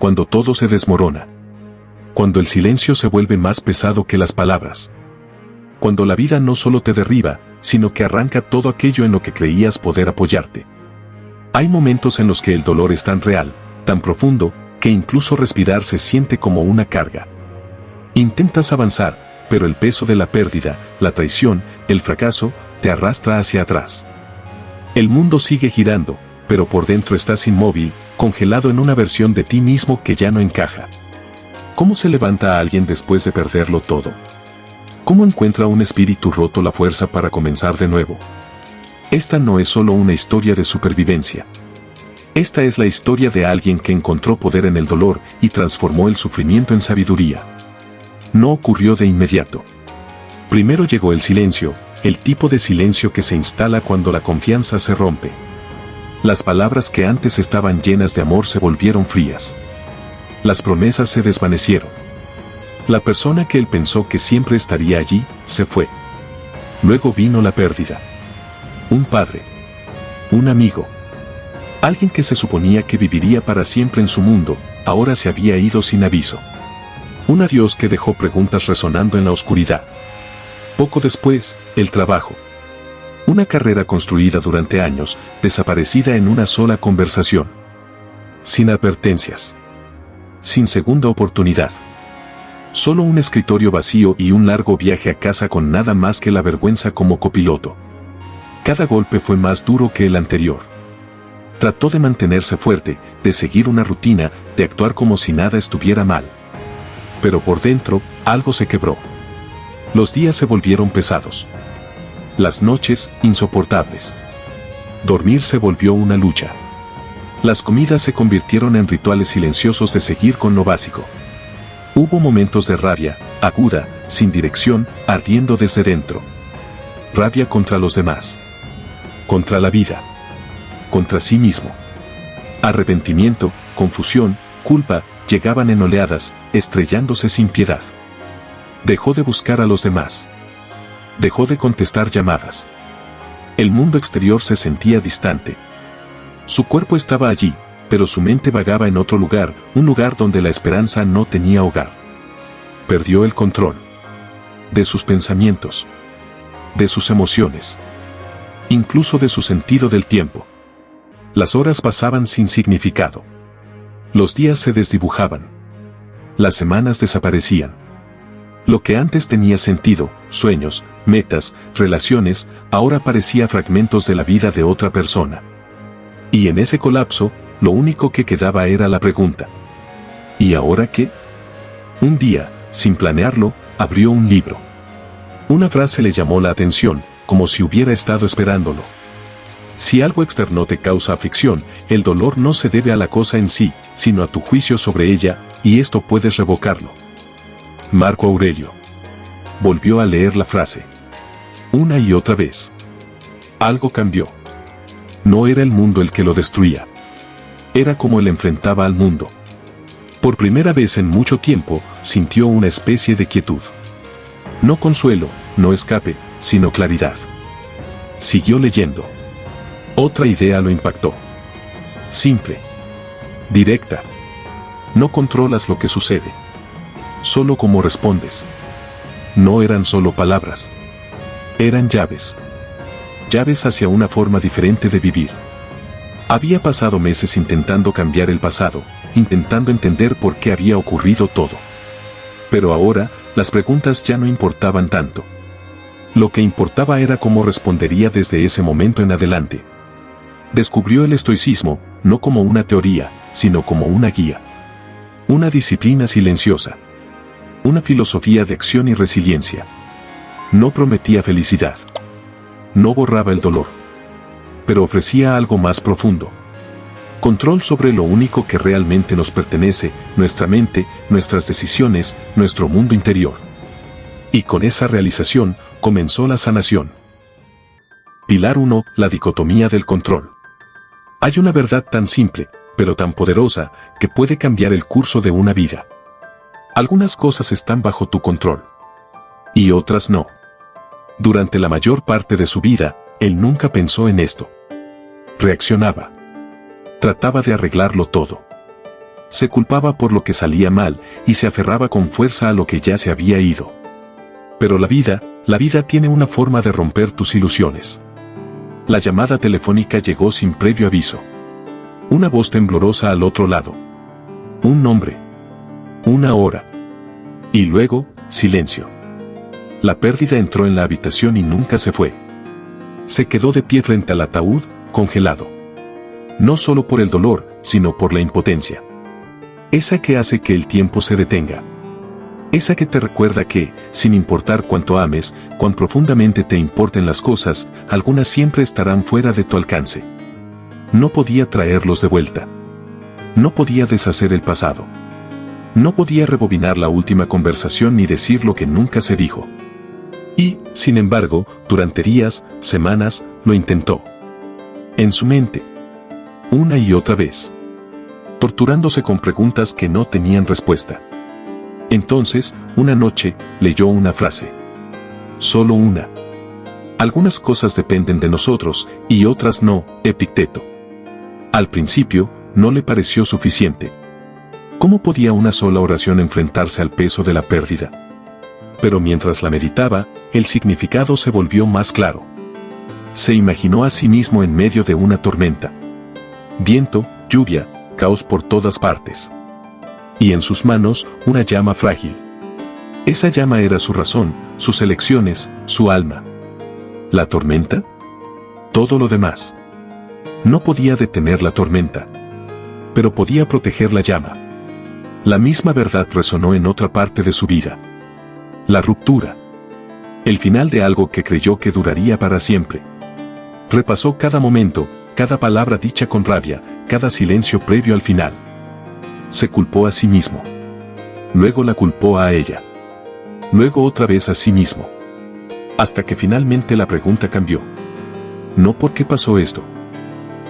cuando todo se desmorona. Cuando el silencio se vuelve más pesado que las palabras. Cuando la vida no solo te derriba, sino que arranca todo aquello en lo que creías poder apoyarte. Hay momentos en los que el dolor es tan real, tan profundo, que incluso respirar se siente como una carga. Intentas avanzar, pero el peso de la pérdida, la traición, el fracaso, te arrastra hacia atrás. El mundo sigue girando, pero por dentro estás inmóvil, congelado en una versión de ti mismo que ya no encaja. ¿Cómo se levanta a alguien después de perderlo todo? ¿Cómo encuentra un espíritu roto la fuerza para comenzar de nuevo? Esta no es solo una historia de supervivencia. Esta es la historia de alguien que encontró poder en el dolor y transformó el sufrimiento en sabiduría. No ocurrió de inmediato. Primero llegó el silencio, el tipo de silencio que se instala cuando la confianza se rompe. Las palabras que antes estaban llenas de amor se volvieron frías. Las promesas se desvanecieron. La persona que él pensó que siempre estaría allí, se fue. Luego vino la pérdida. Un padre. Un amigo. Alguien que se suponía que viviría para siempre en su mundo, ahora se había ido sin aviso. Un adiós que dejó preguntas resonando en la oscuridad. Poco después, el trabajo. Una carrera construida durante años, desaparecida en una sola conversación. Sin advertencias. Sin segunda oportunidad. Solo un escritorio vacío y un largo viaje a casa con nada más que la vergüenza como copiloto. Cada golpe fue más duro que el anterior. Trató de mantenerse fuerte, de seguir una rutina, de actuar como si nada estuviera mal. Pero por dentro, algo se quebró. Los días se volvieron pesados. Las noches, insoportables. Dormir se volvió una lucha. Las comidas se convirtieron en rituales silenciosos de seguir con lo básico. Hubo momentos de rabia, aguda, sin dirección, ardiendo desde dentro. Rabia contra los demás. Contra la vida. Contra sí mismo. Arrepentimiento, confusión, culpa, llegaban en oleadas, estrellándose sin piedad. Dejó de buscar a los demás. Dejó de contestar llamadas. El mundo exterior se sentía distante. Su cuerpo estaba allí, pero su mente vagaba en otro lugar, un lugar donde la esperanza no tenía hogar. Perdió el control. De sus pensamientos. De sus emociones. Incluso de su sentido del tiempo. Las horas pasaban sin significado. Los días se desdibujaban. Las semanas desaparecían. Lo que antes tenía sentido, sueños, metas, relaciones, ahora parecía fragmentos de la vida de otra persona. Y en ese colapso, lo único que quedaba era la pregunta. ¿Y ahora qué? Un día, sin planearlo, abrió un libro. Una frase le llamó la atención, como si hubiera estado esperándolo. Si algo externo te causa aflicción, el dolor no se debe a la cosa en sí, sino a tu juicio sobre ella, y esto puedes revocarlo. Marco Aurelio. Volvió a leer la frase. Una y otra vez. Algo cambió. No era el mundo el que lo destruía. Era como él enfrentaba al mundo. Por primera vez en mucho tiempo, sintió una especie de quietud. No consuelo, no escape, sino claridad. Siguió leyendo. Otra idea lo impactó. Simple. Directa. No controlas lo que sucede. Solo cómo respondes. No eran solo palabras. Eran llaves. Llaves hacia una forma diferente de vivir. Había pasado meses intentando cambiar el pasado, intentando entender por qué había ocurrido todo. Pero ahora, las preguntas ya no importaban tanto. Lo que importaba era cómo respondería desde ese momento en adelante. Descubrió el estoicismo, no como una teoría, sino como una guía. Una disciplina silenciosa. Una filosofía de acción y resiliencia. No prometía felicidad. No borraba el dolor. Pero ofrecía algo más profundo. Control sobre lo único que realmente nos pertenece, nuestra mente, nuestras decisiones, nuestro mundo interior. Y con esa realización, comenzó la sanación. Pilar 1. La dicotomía del control. Hay una verdad tan simple, pero tan poderosa, que puede cambiar el curso de una vida. Algunas cosas están bajo tu control. Y otras no. Durante la mayor parte de su vida, él nunca pensó en esto. Reaccionaba. Trataba de arreglarlo todo. Se culpaba por lo que salía mal y se aferraba con fuerza a lo que ya se había ido. Pero la vida tiene una forma de romper tus ilusiones. La llamada telefónica llegó sin previo aviso. Una voz temblorosa al otro lado. Un nombre. Una hora. Y luego, silencio. La pérdida entró en la habitación y nunca se fue. Se quedó de pie frente al ataúd, congelado. No solo por el dolor, sino por la impotencia. Esa que hace que el tiempo se detenga. Esa que te recuerda que, sin importar cuánto ames, cuán profundamente te importen las cosas, algunas siempre estarán fuera de tu alcance. No podía traerlos de vuelta. No podía deshacer el pasado. No podía rebobinar la última conversación ni decir lo que nunca se dijo. Y, sin embargo, durante días, semanas, lo intentó. En su mente. Una y otra vez. Torturándose con preguntas que no tenían respuesta. Entonces, una noche, leyó una frase. Solo una. Algunas cosas dependen de nosotros, y otras no, Epicteto. Al principio, no le pareció suficiente. ¿Cómo podía una sola oración enfrentarse al peso de la pérdida? Pero mientras la meditaba, el significado se volvió más claro. Se imaginó a sí mismo en medio de una tormenta. Viento, lluvia, caos por todas partes. Y en sus manos, una llama frágil. Esa llama era su razón, sus elecciones, su alma. ¿La tormenta? Todo lo demás. No podía detener la tormenta. Pero podía proteger la llama. La misma verdad resonó en otra parte de su vida. La ruptura. El final de algo que creyó que duraría para siempre. Repasó cada momento, cada palabra dicha con rabia, cada silencio previo al final. Se culpó a sí mismo. Luego la culpó a ella. Luego otra vez a sí mismo. Hasta que finalmente la pregunta cambió. No por qué pasó esto,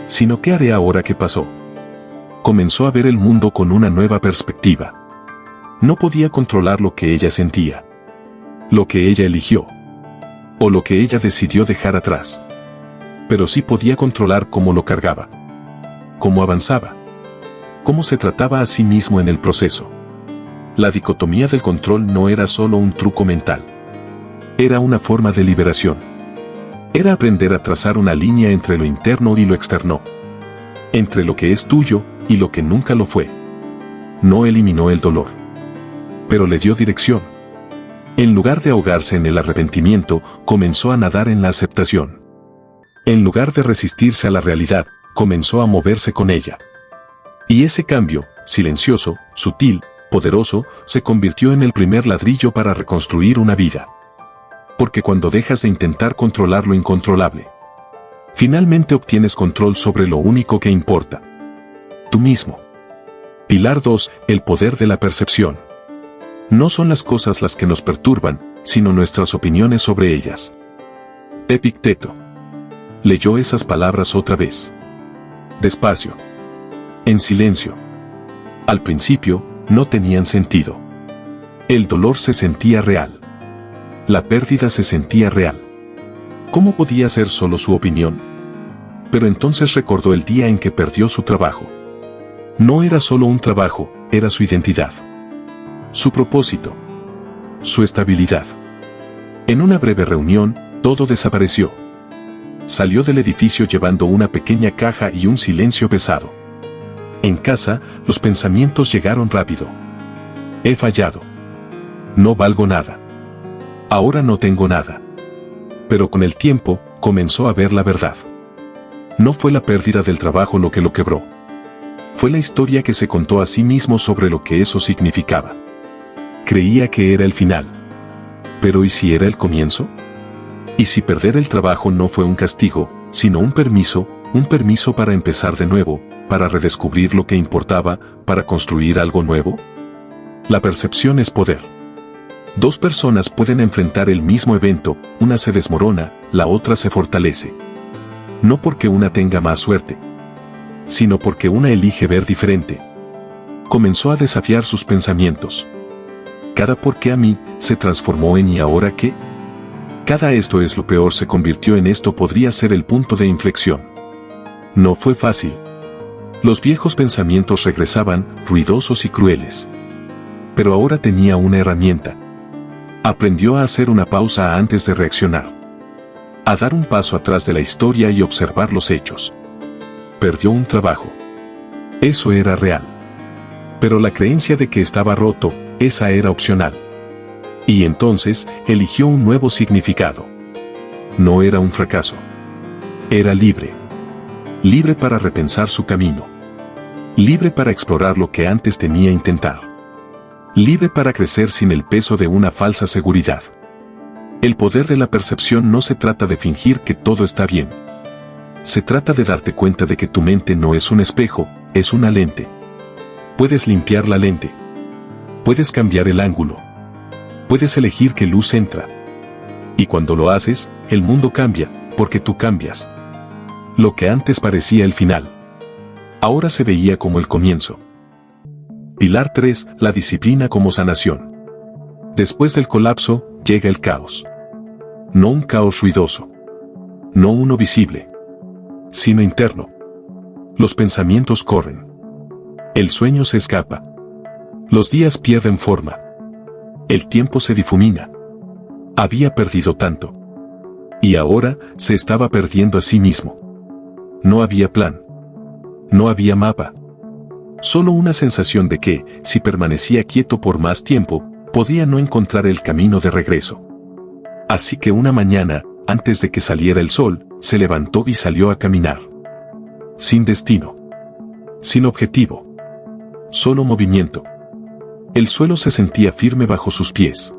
sino qué haré ahora que pasó. Comenzó a ver el mundo con una nueva perspectiva. No podía controlar lo que ella sentía, lo que ella eligió, o lo que ella decidió dejar atrás. Pero sí podía controlar cómo lo cargaba, cómo avanzaba, cómo se trataba a sí mismo en el proceso. La dicotomía del control no era solo un truco mental. Era una forma de liberación. Era aprender a trazar una línea entre lo interno y lo externo. Entre lo que es tuyo y lo que nunca lo fue. No eliminó el dolor, pero le dio dirección. En lugar de ahogarse en el arrepentimiento, comenzó a nadar en la aceptación. En lugar de resistirse a la realidad, comenzó a moverse con ella. Y ese cambio, silencioso, sutil, poderoso, se convirtió en el primer ladrillo para reconstruir una vida. Porque cuando dejas de intentar controlar lo incontrolable, finalmente obtienes control sobre lo único que importa. Tú mismo. Pilar 2. El poder de la percepción. No son las cosas las que nos perturban, sino nuestras opiniones sobre ellas. Epicteto. Leyó esas palabras otra vez. Despacio. En silencio. Al principio, no tenían sentido. El dolor se sentía real. La pérdida se sentía real. ¿Cómo podía ser solo su opinión? Pero entonces recordó el día en que perdió su trabajo. No era solo un trabajo, era su identidad. Su propósito. Su estabilidad. En una breve reunión, todo desapareció. Salió del edificio llevando una pequeña caja y un silencio pesado. En casa, los pensamientos llegaron rápido. He fallado. No valgo nada. Ahora no tengo nada. Pero con el tiempo, comenzó a ver la verdad. No fue la pérdida del trabajo lo que lo quebró. Fue la historia que se contó a sí mismo sobre lo que eso significaba. Creía que era el final. Pero ¿y si era el comienzo? ¿Y si perder el trabajo no fue un castigo, sino un permiso para empezar de nuevo, para redescubrir lo que importaba, para construir algo nuevo? La percepción es poder. Dos personas pueden enfrentar el mismo evento, una se desmorona, la otra se fortalece. No porque una tenga más suerte, sino porque una elige ver diferente. Comenzó a desafiar sus pensamientos. Cada ¿por qué a mí? Se transformó en ¿y ahora qué? Cada esto es lo peor se convirtió en esto podría ser el punto de inflexión. No fue fácil. Los viejos pensamientos regresaban, ruidosos y crueles. Pero ahora tenía una herramienta. Aprendió a hacer una pausa antes de reaccionar. A dar un paso atrás de la historia y observar los hechos. Perdió un trabajo. Eso era real. Pero la creencia de que estaba roto, esa era opcional. Y entonces, eligió un nuevo significado. No era un fracaso. Era libre. Libre para repensar su camino. Libre para explorar lo que antes temía intentar. Libre para crecer sin el peso de una falsa seguridad. El poder de la percepción no se trata de fingir que todo está bien. Se trata de darte cuenta de que tu mente no es un espejo, es una lente. Puedes limpiar la lente. Puedes cambiar el ángulo. Puedes elegir qué luz entra. Y cuando lo haces, el mundo cambia, porque tú cambias. Lo que antes parecía el final, ahora se veía como el comienzo. Pilar 3. La disciplina como sanación. Después del colapso, llega el caos. No un caos ruidoso. No uno visible. Sino interno. Los pensamientos corren. El sueño se escapa. Los días pierden forma. El tiempo se difumina. Había perdido tanto. Y ahora, se estaba perdiendo a sí mismo. No había plan. No había mapa. Solo una sensación de que, si permanecía quieto por más tiempo, podía no encontrar el camino de regreso. Así que una mañana, antes de que saliera el sol, se levantó y salió a caminar. Sin destino. Sin objetivo. Solo movimiento. El suelo se sentía firme bajo sus pies.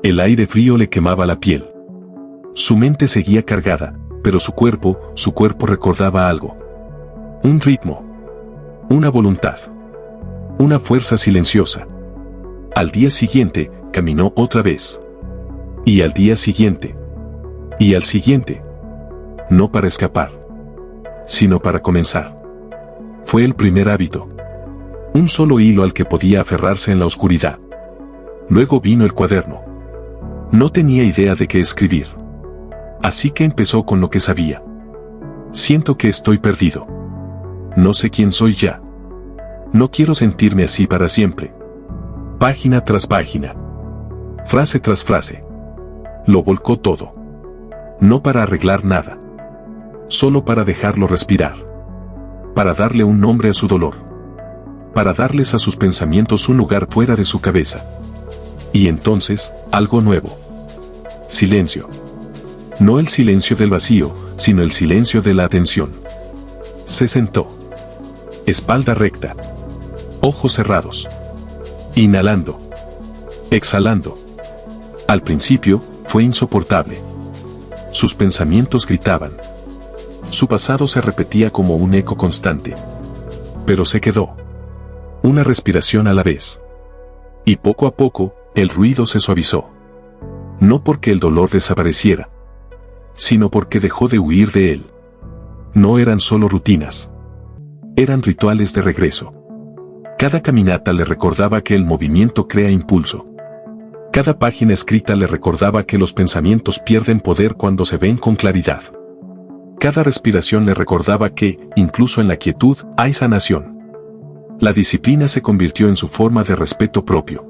El aire frío le quemaba la piel. Su mente seguía cargada, pero su cuerpo recordaba algo. Un ritmo. Una voluntad. Una fuerza silenciosa. Al día siguiente, caminó otra vez. Y al día siguiente. Y al siguiente. No para escapar, sino para comenzar. Fue el primer hábito. Un solo hilo al que podía aferrarse en la oscuridad. Luego vino el cuaderno. No tenía idea de qué escribir. Así que empezó con lo que sabía. Siento que estoy perdido. No sé quién soy ya. No quiero sentirme así para siempre. Página tras página. Frase tras frase. Lo volcó todo. No para arreglar nada. Solo para dejarlo respirar. Para darle un nombre a su dolor. Para darles a sus pensamientos un lugar fuera de su cabeza. Y entonces, algo nuevo. Silencio. No el silencio del vacío, sino el silencio de la atención. Se sentó. Espalda recta. Ojos cerrados. Inhalando. Exhalando. Al principio, fue insoportable. Sus pensamientos gritaban. Su pasado se repetía como un eco constante. Pero se quedó. Una respiración a la vez. Y poco a poco, el ruido se suavizó. No porque el dolor desapareciera, sino porque dejó de huir de él. No eran solo rutinas. Eran rituales de regreso. Cada caminata le recordaba que el movimiento crea impulso. Cada página escrita le recordaba que los pensamientos pierden poder cuando se ven con claridad. Cada respiración le recordaba que, incluso en la quietud, hay sanación. La disciplina se convirtió en su forma de respeto propio.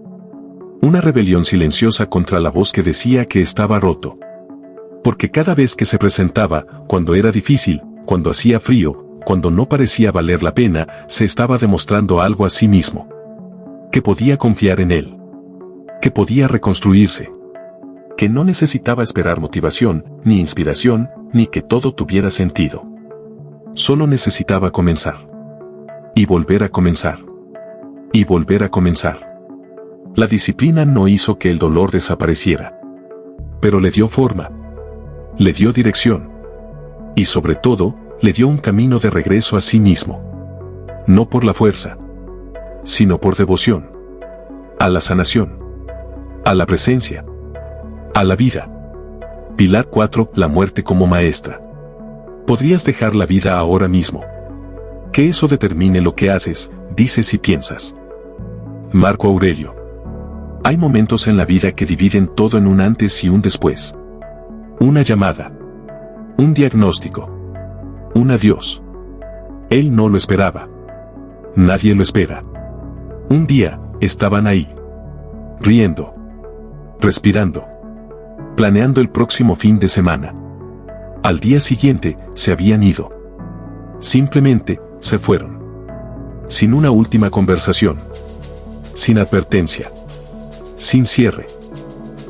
Una rebelión silenciosa contra la voz que decía que estaba roto. Porque cada vez que se presentaba, cuando era difícil, cuando hacía frío, cuando no parecía valer la pena, se estaba demostrando algo a sí mismo. Que podía confiar en él. Que podía reconstruirse. Que no necesitaba esperar motivación, ni inspiración, ni que todo tuviera sentido. Solo necesitaba comenzar. Y volver a comenzar. Y volver a comenzar. La disciplina no hizo que el dolor desapareciera. Pero le dio forma. Le dio dirección. Y sobre todo, le dio un camino de regreso a sí mismo. No por la fuerza, sino por devoción. A la sanación. A la presencia. A la vida. Pilar 4. La muerte como maestra. Podrías dejar la vida ahora mismo. Que eso determine lo que haces, dices y piensas. Marco Aurelio. Hay momentos en la vida que dividen todo en un antes y un después. Una llamada. Un diagnóstico. Un adiós. Él no lo esperaba. Nadie lo espera. Un día, estaban ahí. Riendo. Respirando. Planeando el próximo fin de semana. Al día siguiente, se habían ido. Simplemente, se fueron. Sin una última conversación. Sin advertencia. Sin cierre.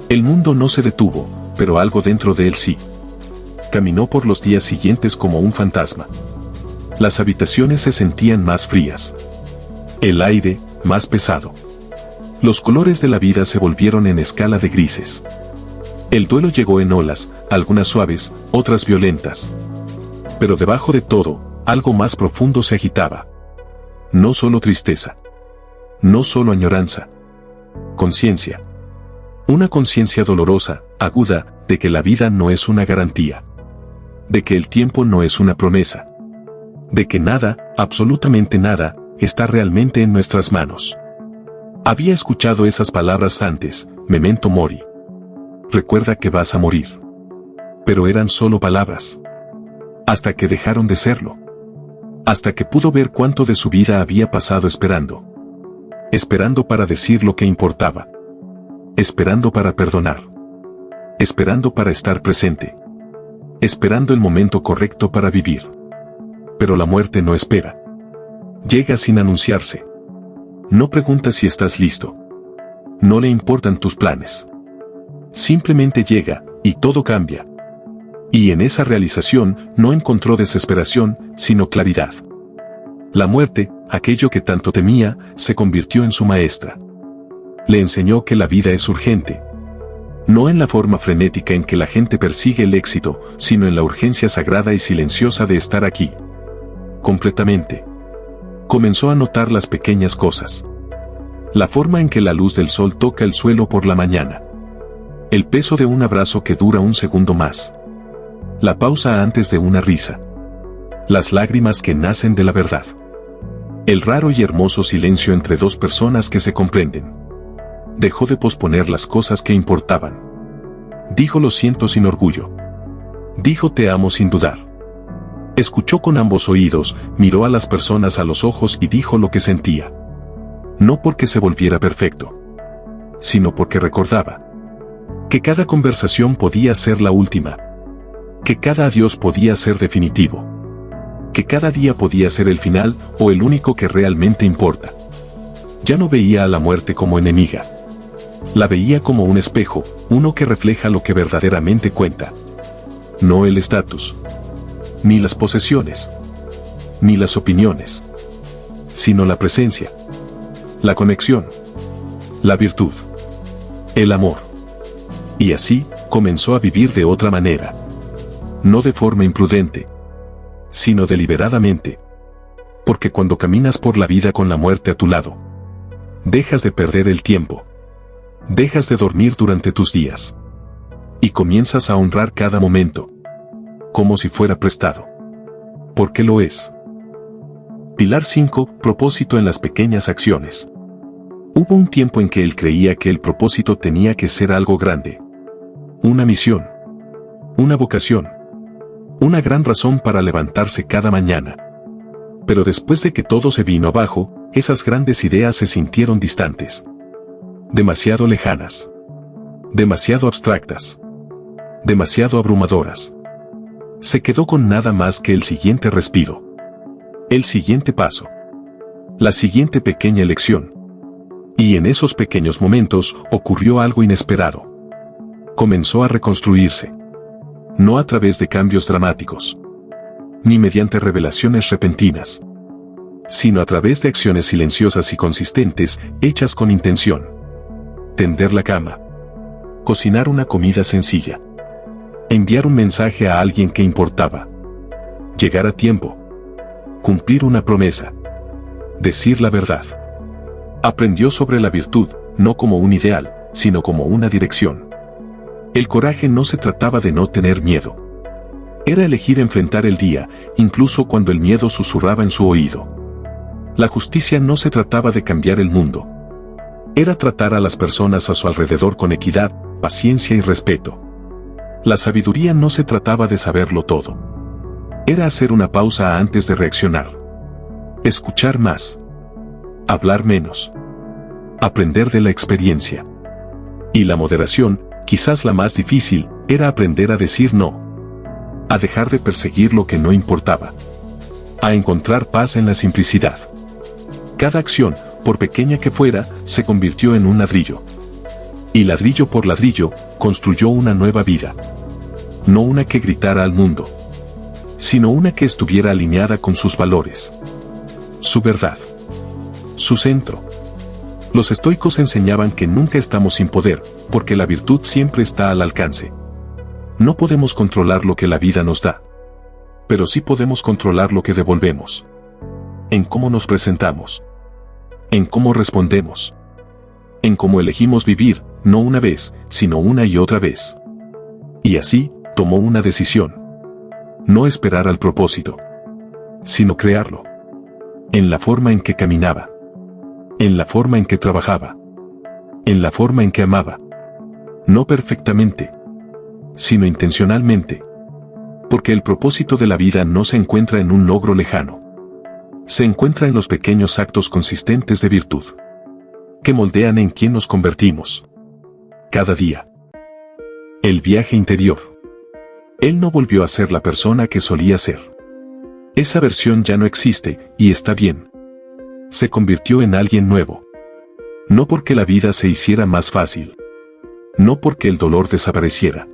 El mundo no se detuvo, pero algo dentro de él sí. Caminó por los días siguientes como un fantasma. Las habitaciones se sentían más frías. El aire, más pesado. Los colores de la vida se volvieron en escala de grises. El duelo llegó en olas, algunas suaves, otras violentas. Pero debajo de todo, algo más profundo se agitaba. No solo tristeza. No solo añoranza. Conciencia. Una conciencia dolorosa, aguda, de que la vida no es una garantía. De que el tiempo no es una promesa. De que nada, absolutamente nada, está realmente en nuestras manos. Había escuchado esas palabras antes, memento mori. Recuerda que vas a morir. Pero eran solo palabras. Hasta que dejaron de serlo. Hasta que pudo ver cuánto de su vida había pasado esperando. Esperando para decir lo que importaba. Esperando para perdonar. Esperando para estar presente. Esperando el momento correcto para vivir. Pero la muerte no espera. Llega sin anunciarse. No pregunta si estás listo. No le importan tus planes. Simplemente llega, y todo cambia. Y en esa realización no encontró desesperación, sino claridad. La muerte, aquello que tanto temía, se convirtió en su maestra. Le enseñó que la vida es urgente. No en la forma frenética en que la gente persigue el éxito, sino en la urgencia sagrada y silenciosa de estar aquí. Completamente. Comenzó a notar las pequeñas cosas. La forma en que la luz del sol toca el suelo por la mañana. El peso de un abrazo que dura un segundo más. La pausa antes de una risa. Las lágrimas que nacen de la verdad. El raro y hermoso silencio entre dos personas que se comprenden. Dejó de posponer las cosas que importaban. Dijo lo siento sin orgullo. Dijo te amo sin dudar. Escuchó con ambos oídos, miró a las personas a los ojos y dijo lo que sentía. No porque se volviera perfecto, sino porque recordaba que cada conversación podía ser la última, que cada adiós podía ser definitivo, que cada día podía ser el final o el único que realmente importa. Ya no veía a la muerte como enemiga. La veía como un espejo, uno que refleja lo que verdaderamente cuenta. No el estatus, ni las posesiones, ni las opiniones, sino la presencia, la conexión, la virtud, el amor. Y así, comenzó a vivir de otra manera. No de forma imprudente, sino deliberadamente. Porque cuando caminas por la vida con la muerte a tu lado, dejas de perder el tiempo. Dejas de dormir durante tus días. Y comienzas a honrar cada momento. Como si fuera prestado. Porque lo es. Pilar 5. Propósito en las pequeñas acciones. Hubo un tiempo en que él creía que el propósito tenía que ser algo grande. Una misión. Una vocación. Una gran razón para levantarse cada mañana. Pero después de que todo se vino abajo, esas grandes ideas se sintieron distantes. Demasiado lejanas. Demasiado abstractas. Demasiado abrumadoras. Se quedó con nada más que el siguiente respiro. El siguiente paso. La siguiente pequeña elección. Y en esos pequeños momentos ocurrió algo inesperado. Comenzó a reconstruirse. No a través de cambios dramáticos. Ni mediante revelaciones repentinas. Sino a través de acciones silenciosas y consistentes, hechas con intención. Tender la cama. Cocinar una comida sencilla. Enviar un mensaje a alguien que importaba. Llegar a tiempo. Cumplir una promesa. Decir la verdad. Aprendió sobre la virtud, no como un ideal, sino como una dirección. El coraje no se trataba de no tener miedo. Era elegir enfrentar el día, incluso cuando el miedo susurraba en su oído. La justicia no se trataba de cambiar el mundo. Era tratar a las personas a su alrededor con equidad, paciencia y respeto. La sabiduría no se trataba de saberlo todo. Era hacer una pausa antes de reaccionar. Escuchar más. Hablar menos. Aprender de la experiencia. Y la moderación, quizás la más difícil, era aprender a decir no. A dejar de perseguir lo que no importaba. A encontrar paz en la simplicidad. Cada acción, por pequeña que fuera, se convirtió en un ladrillo. Y ladrillo por ladrillo, construyó una nueva vida. No una que gritara al mundo, sino una que estuviera alineada con sus valores. Su verdad. Su centro. Los estoicos enseñaban que nunca estamos sin poder, porque la virtud siempre está al alcance. No podemos controlar lo que la vida nos da, pero sí podemos controlar lo que devolvemos. En cómo nos presentamos. En cómo respondemos. En cómo elegimos vivir, no una vez, sino una y otra vez. Y así, tomó una decisión. No esperar al propósito, sino crearlo. En la forma en que caminaba. En la forma en que trabajaba. En la forma en que amaba. No perfectamente, sino intencionalmente. Porque el propósito de la vida no se encuentra en un logro lejano. Se encuentra en los pequeños actos consistentes de virtud, que moldean en quien nos convertimos. Cada día. El viaje interior. Él no volvió a ser la persona que solía ser. Esa versión ya no existe, y está bien. Se convirtió en alguien nuevo. No porque la vida se hiciera más fácil. No porque el dolor desapareciera.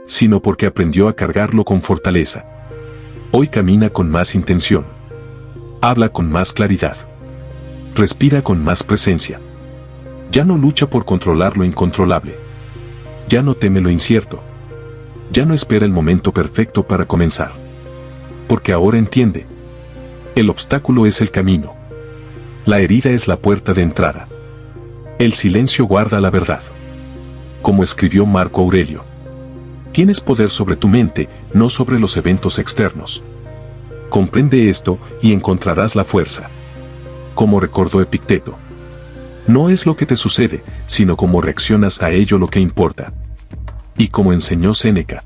Sino porque aprendió a cargarlo con fortaleza. Hoy camina con más intención. Habla con más claridad. Respira con más presencia. Ya no lucha por controlar lo incontrolable. Ya no teme lo incierto. Ya no espera el momento perfecto para comenzar. Porque ahora entiende. El obstáculo es el camino. La herida es la puerta de entrada. El silencio guarda la verdad. Como escribió Marco Aurelio. Tienes poder sobre tu mente, no sobre los eventos externos. Comprende esto y encontrarás la fuerza. Como recordó Epicteto. No es lo que te sucede, sino cómo reaccionas a ello lo que importa. Y como enseñó Séneca.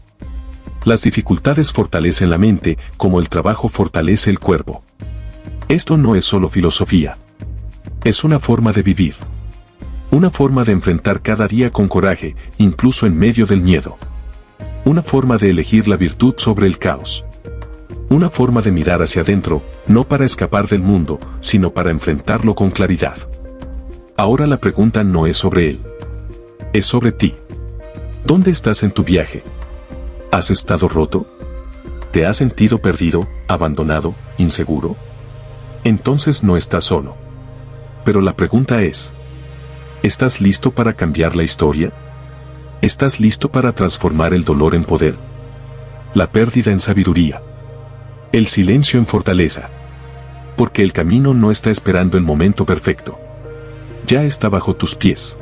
Las dificultades fortalecen la mente, como el trabajo fortalece el cuerpo. Esto no es solo filosofía. Es una forma de vivir. Una forma de enfrentar cada día con coraje, incluso en medio del miedo. Una forma de elegir la virtud sobre el caos. Una forma de mirar hacia adentro, no para escapar del mundo, sino para enfrentarlo con claridad. Ahora la pregunta no es sobre él. Es sobre ti. ¿Dónde estás en tu viaje? ¿Has estado roto? ¿Te has sentido perdido, abandonado, inseguro? Entonces no estás solo. Pero la pregunta es, ¿estás listo para cambiar la historia? ¿Estás listo para transformar el dolor en poder? La pérdida en sabiduría. El silencio en fortaleza. Porque el camino no está esperando el momento perfecto. Ya está bajo tus pies.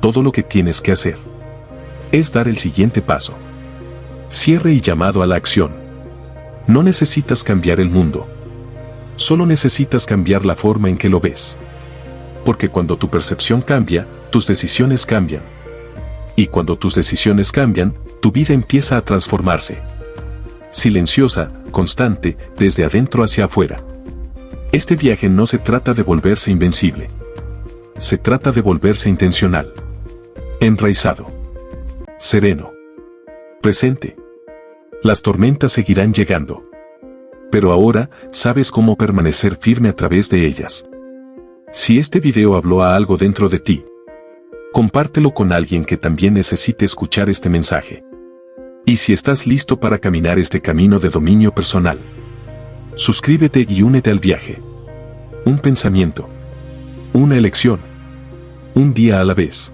Todo lo que tienes que hacer es dar el siguiente paso. Cierre y llamado a la acción. No necesitas cambiar el mundo. Solo necesitas cambiar la forma en que lo ves. Porque cuando tu percepción cambia, tus decisiones cambian. Y cuando tus decisiones cambian, tu vida empieza a transformarse. Silenciosa, constante, desde adentro hacia afuera. Este viaje no se trata de volverse invencible. Se trata de volverse intencional. Enraizado. Sereno. Presente. Las tormentas seguirán llegando. Pero ahora, sabes cómo permanecer firme a través de ellas. Si este video habló a algo dentro de ti, compártelo con alguien que también necesite escuchar este mensaje. Y si estás listo para caminar este camino de dominio personal, suscríbete y únete al viaje. Un pensamiento. Una elección. Un día a la vez.